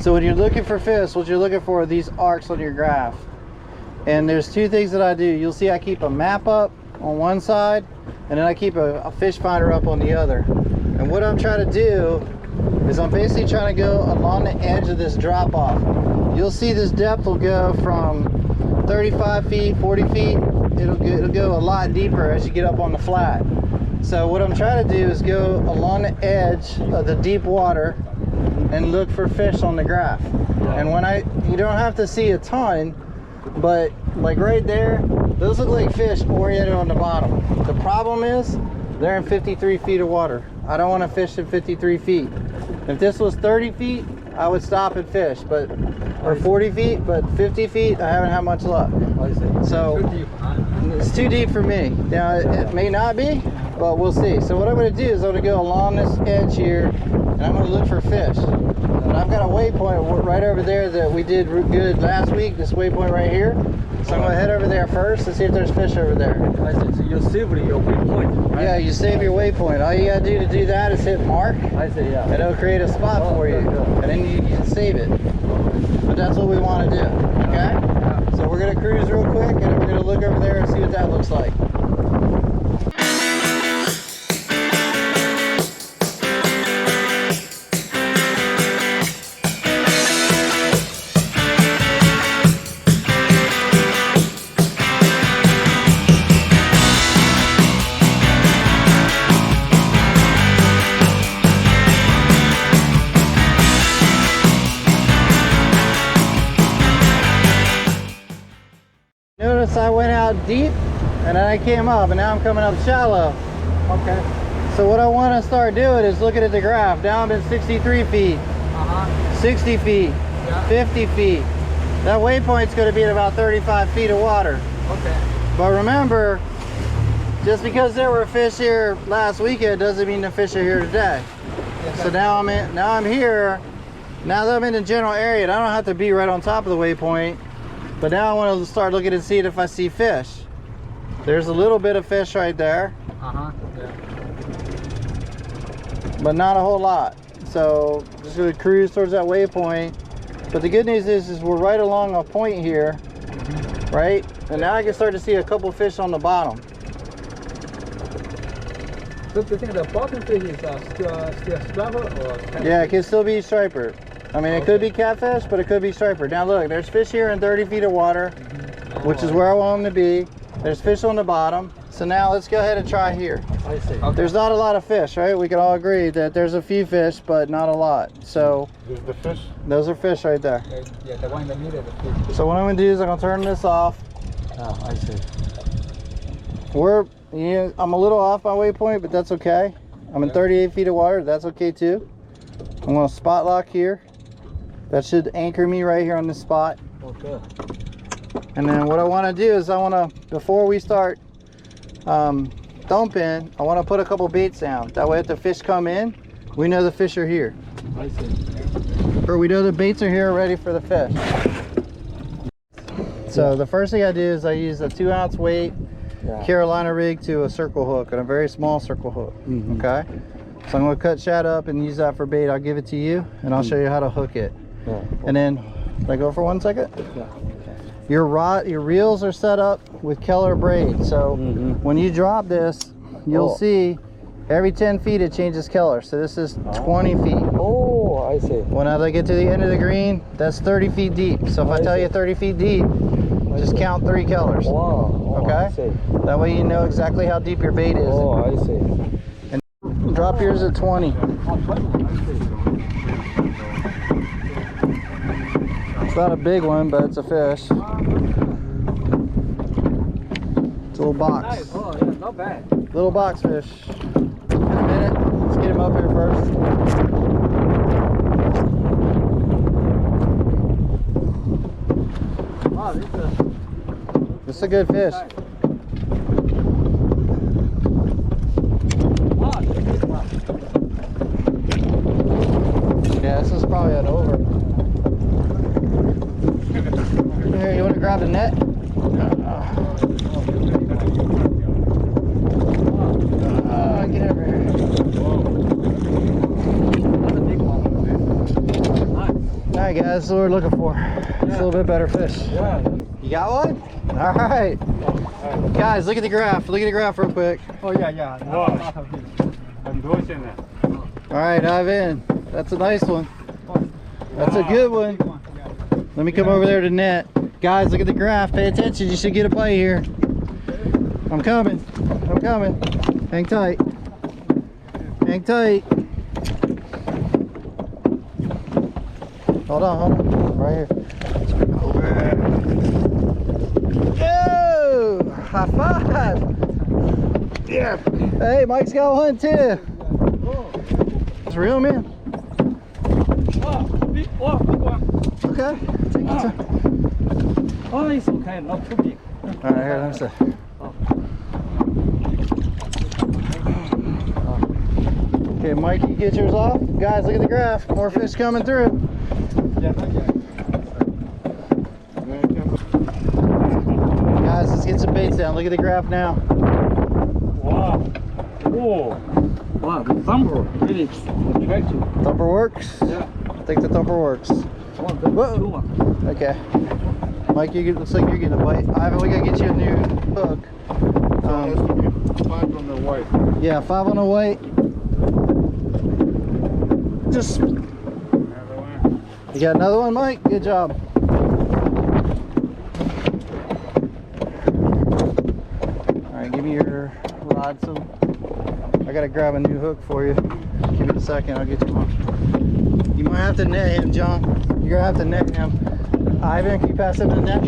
So when you're looking for fish, what you're looking for are these arcs on your graph. And there's two things that I do. You'll see I keep a map up on one side, and then I keep a fish finder up on the other. And what I'm trying to do is I'm basically trying to go along the edge of this drop off. You'll see this depth will go from 35 feet, 40 feet. It'll go a lot deeper as you get up on the flat. So what I'm trying to do is go along the edge of the deep water and look for fish on the graph. And you don't have to see a ton, but like right there, those look like fish oriented on the bottom. The problem is they're in 53 feet of water. I don't want to fish in 53 feet. If this was 30 feet, I would stop and fish, or 40 feet, but 50 feet, I haven't had much luck. So it's too deep for me. Now it may not be, but we'll see. So what I'm going to do is I'm going to go along this edge here, and I'm going to look for fish. But I've got a waypoint right over there that we did good last week, this waypoint right here. So I'm going to head over there first and see if there's fish over there. I see. So you're saving your waypoint, right? Yeah, you save your waypoint. All you got to do that is hit mark. I see, yeah. And it'll create a spot for you. And then you can save it. But that's what we want to do, okay? So we're going to cruise real quick, and then we're going to look over there and see what that looks like. Notice I went out deep and then I came up, and now I'm coming up shallow. Okay. So what I want to start doing is looking at the graph. Now I'm at 63 feet, 60 feet, 50 feet. That waypoint's going to be at about 35 feet of water. Okay. But remember, just because there were fish here last weekend doesn't mean the fish are here today. So now I'm here. Now that I'm in the general area, and I don't have to be right on top of the waypoint. But now I want to start looking and see if I see fish. There's a little bit of fish right there. Yeah. But not a whole lot. So just going to cruise towards that waypoint. But the good news is we're right along a point here, right? And now I can start to see a couple fish on the bottom. So do you think the bottom fish is still striper or catfish? Yeah, it can still be striper. I mean, it could be catfish, but it could be striper. Now look, there's fish here in 30 feet of water, which is where I want them to be. There's fish on the bottom. So now let's go ahead and try here. I see. Okay. There's not a lot of fish, right? We can all agree that there's a few fish, but not a lot. So There's the fish? those are fish right there. Okay. Yeah, the one in the middle of the fish. So what I'm gonna do is I'm gonna turn this off. Oh, I see. I'm a little off my waypoint, but that's okay. I'm in 38 feet of water, that's okay too. I'm gonna spot lock here. That should anchor me right here on this spot. Okay. And then what I want to do is before we start thumping, I want to put a couple baits down. That way if the fish come in, we know the fish are here. I see. Or we know the baits are here ready for the fish. So the first thing I do is I use a 2-ounce weight Carolina rig to a circle hook, and a very small circle hook. Okay? So I'm going to cut shad up and use that for bait. I'll give it to you and I'll show you how to hook it. And then, can I go for 1 second? Yeah. Okay. Your reels are set up with Keller braid. So when you drop this, you'll see every 10 feet it changes Keller. So this is 20 feet. Oh, I see. When I get to the end of the green, that's 30 feet deep. So if I tell you 30 feet deep, just count 3 Kellers. Wow. Oh, Okay? I see. That way you know exactly how deep your bait is. Oh, I see. And drop yours at 20. It's not a big one, but it's a fish. It's a little box. Nice. Oh, yeah, not bad. Little box fish. In a minute. Let's get him up here first. Wow, This is a good fish. Wow, this is big one. Yeah, this is probably an over. Here, you want to grab the net? Get over here. That's a big one. Nice. Alright guys, that's what we're looking for. Just a little bit better fish. Yeah. You got one? Alright. Guys, look at the graph. Look at the graph real quick. Oh yeah. Alright, dive in. That's a nice one. That's a good one. Let me come over there to net. Guys, look at the graph. Pay attention. You should get a bite here. I'm coming. I'm coming. Hang tight. Hang tight. Hold on. Right here. Over. Oh! High five! Yeah. Hey, Mike's got one too. It's real, man. Okay. Take your time. Oh, it's okay, not too big. Alright, here, let me see. Okay, Mike, you get yours off. Guys, look at the graph. More fish coming through. Guys, let's get some baits down. Look at the graph now. Wow. Whoa. Wow, the thumper really attractive. Thumper works? Yeah. I think the thumper works. Whoa. Okay. Mike, looks like you're getting a bite. Ivan, we gotta get you a new hook. 5 on the white. Yeah, 5 on the white. Just. You got another one, Mike? Good job. Alright, give me your rod. So I gotta grab a new hook for you. Give me a second, I'll get you one. You might have to net him, John. You're gonna have to net him. Ivan, can you pass him the net?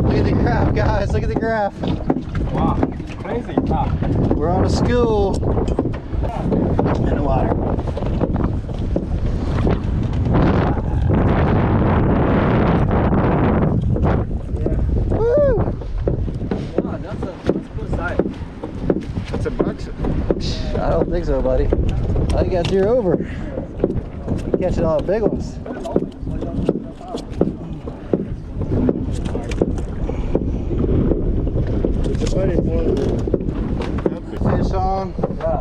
Look at the graph, guys. Look at the graph. Wow, crazy. We're on a school in the water. Woo! Wow, that's a good size. That's a box. I don't think so, buddy. I think that's your over. Catching all the big ones. Fish on. Yeah.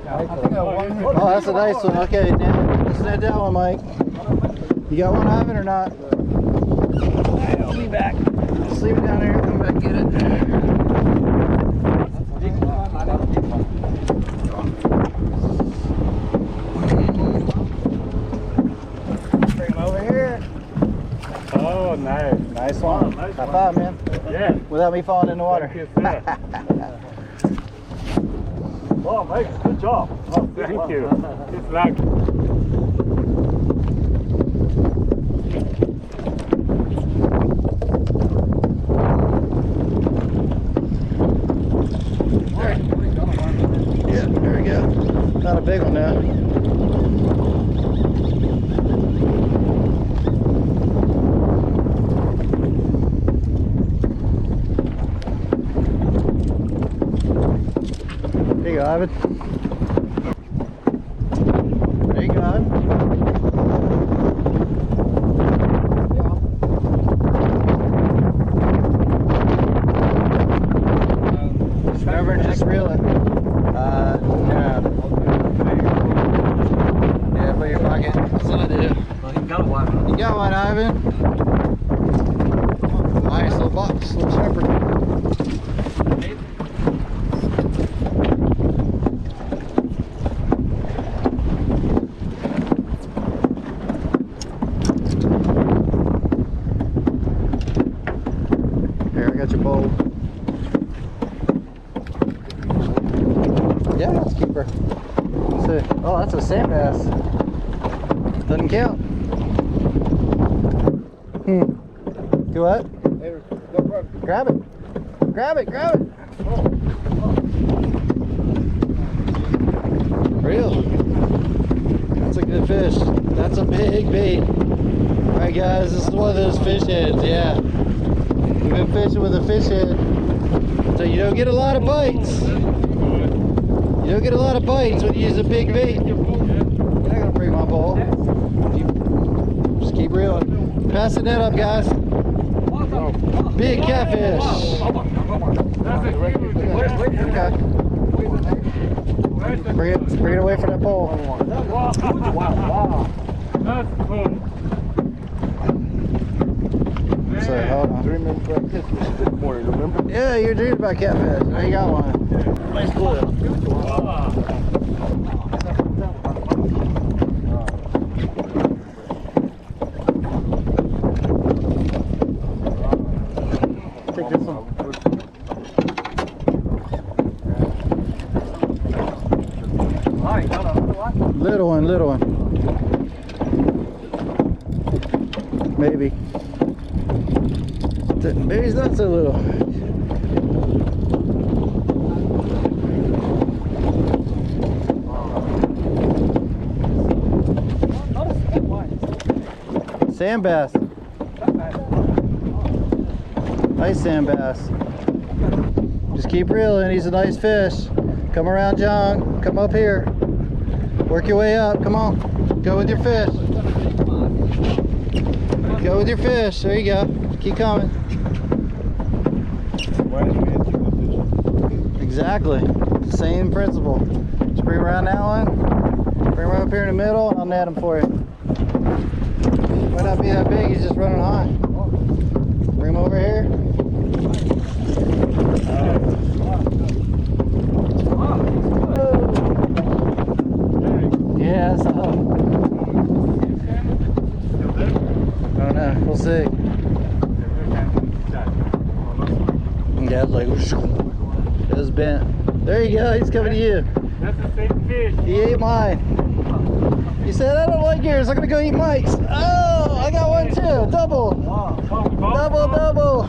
I think I won. Oh, that's a nice one. Okay, let's net that one, Mike. You got one, Ivan, or not? I'll be back. Just leave it down there. Come back get it. Bring him over here. Oh, nice. Nice one. Nice High one. five, man. Yeah. Without me falling in the water. Thank you, sir. Oh, Mike, good job. Oh, Thank you. It's luck. Yeah, there we go. Not a big one now. There you go, Ivan. There you go, Ivan. Remember, just reel it. Yeah. Yeah, put your pocket. That's what I do. Well, you got one. You got one, Ivan. Nice little box, little snapper. Here, I got your bowl. Yeah, let's keep her. Let's see. Oh, that's a sandbass. Doesn't count. Do what? Grab it. Grab it, grab it. Real. That's a good fish. That's a big bait. Alright guys, this is one of those fish heads, yeah. We've been fishing with a fish head. So you don't get a lot of bites. You don't get a lot of bites when you use a big bait. You're not gonna break my ball. Just keep reeling. Pass the net up, guys. Big catfish. Okay. Bring it away from that pole. Wow. your dreams about catfish. Now you got one. Nice blue. Take this one. Little one, little one. Maybe. Maybe he's not so little. Sandbass. Nice sandbass. Just keep reeling. He's a nice fish. Come around, John. Come up here. Work your way up. Come on. Go with your fish. Go with your fish. There you go. Keep coming. Exactly. Same principle. Just bring around that one. Bring him right up here in the middle, and I'll net him for you. Might not be that big. He's just running high. Bring him over here. Yeah, so. I don't know. We'll see. Dad's like, it was bent. There you go. He's coming to you. That's the same fish. He ate mine. He said, I don't like yours. I'm going to go eat Mike's. Oh, I got one too. Double. Double, double.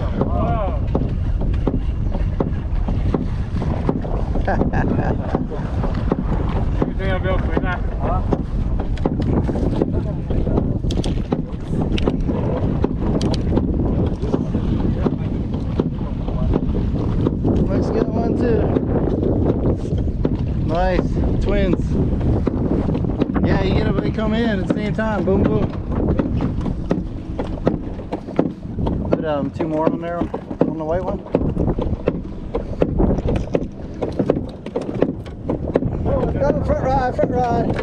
Mike's got one too. Nice. Twins. Yeah, you get them, they come in at the same time. Boom, boom. Put two more on there on the white one. Oh, got them front ride, front ride.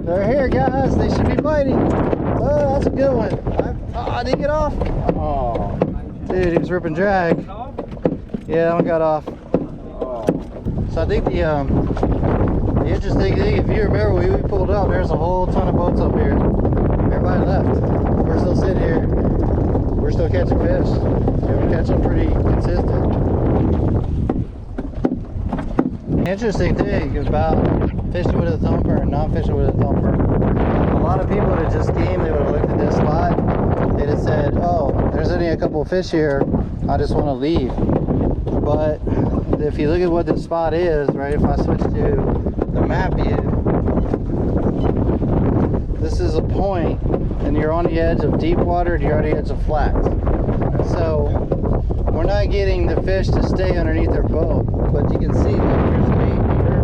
They're here, guys. They should be biting. Oh, that's a good one. Did he get off? Oh, dude, he was ripping drag. Yeah, that one got off. So I think the interesting thing, if you remember, when we pulled up, there's a whole ton of boats up here. Everybody left. We're still sitting here. We're still catching fish. Yeah, we catch them pretty consistent. Interesting thing about fishing with a thumper and not fishing with a thumper. A lot of people that just came, they would have looked at this spot. They'd have said, oh, there's only a couple of fish here. I just want to leave. But if you look at what this spot is, right, if I switch to the map view, this is a point, and you're on the edge of deep water and you're on the edge of flat. So we're not getting the fish to stay underneath their boat, but you can see here's bait here,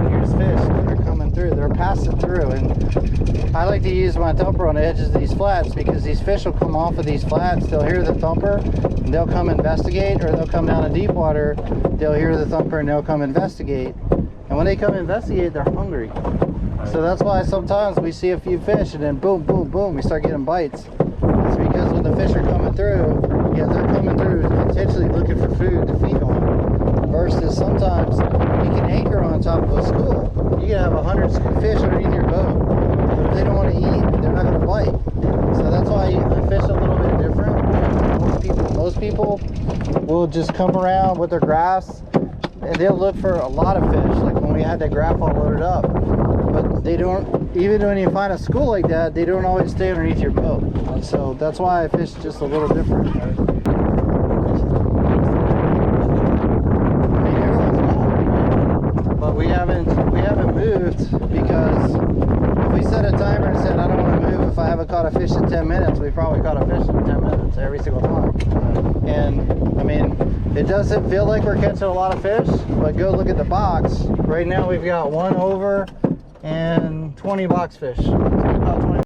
here's fish. They're coming through, they're passing through, and I like to use my thumper on the edges of these flats because these fish will come off of these flats. They'll hear the thumper and they'll come investigate, or they'll come down to deep water, they'll hear the thumper and they'll come investigate. And when they come investigate, they're hungry. So that's why sometimes we see a few fish and then boom, boom, boom, we start getting bites. It's because when the fish are coming through, yeah, they're coming through intentionally looking for food to feed on. Versus sometimes you can anchor on top of a school. You can have 100 fish underneath your boat. But if they don't want to eat, they're not going to bite. So that's why I fish a little bit different. Most people will just come around with their graphs and they'll look for a lot of fish, like when we had that graph all loaded up. But they don't, even when you find a school like that, they don't always stay underneath your boat. So that's why I fish just a little different. I mean, everyone's not. But we haven't moved because if we set a timer and said I don't want to move if I haven't caught a fish in 10 minutes, we probably caught a fish in 10 minutes every single time. And I mean, it doesn't feel like we're catching a lot of fish, but go look at the box. Right now we've got one over and 20 box fish. So about 20.